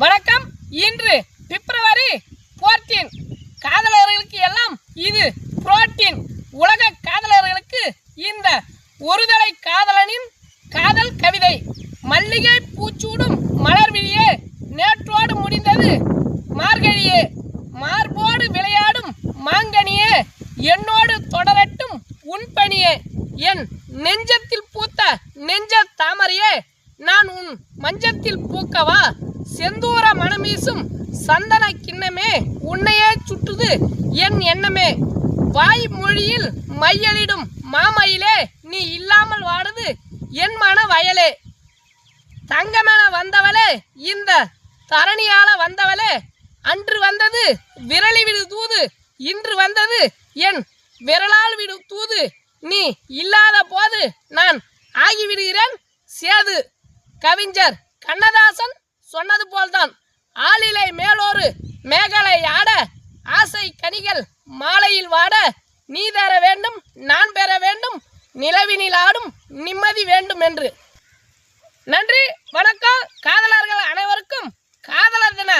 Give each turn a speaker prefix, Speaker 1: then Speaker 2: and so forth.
Speaker 1: வணக்கம். இன்று பிப்ரவரி 14. காதலர்களுக்கு எல்லாம் இது புரோட்டீன். உலக காதலர்களுக்கு இந்த ஒருதலை காதலனின் காதல் கவிதை. மல்லிகை பூச்சூடும் மலர்விழியே, நேற்றோடு முடிந்தது மார்கழியே, மார்போடு விளையாடும் மாங்கனியே, என்னோடு தொடரட்டும் உன் பணியே, என் நெஞ்சத்தில் பூத்த நெஞ்ச தாமரையே, நான் உன் மஞ்சத்தில் பூக்கவா, செந்தூர மணமீசும் சந்தன கிண்ணமே, உன்னையே சுற்றுது என் எண்ணமே, வாய் மொழியில் மையலிடும் மாமயிலே, நீ இல்லாமல் வாடுது என் மன வயலே, தங்கமென வந்தவளே, இந்த தரணியால வந்தவளே, அன்று வந்தது விரலி விடு தூது, இன்று வந்தது என் விரலால் விடு தூது, நீ இல்லாத போது நான் ஆகிவிடுகிறேன் சேது. கவிஞர் கண்ணதாசன் சொன்னது போல்தான். ஆளிலை மேலோரு மேகலை ஆட, ஆசை கனிகள் மாலையில் வாட, நீ தர வேண்டும் நான் பெற வேண்டும், நிலவினில் ஆடும் நிம்மதி வேண்டும் என்று. நன்றி, வணக்கம். காதலர்கள் அனைவருக்கும் காதலர் தின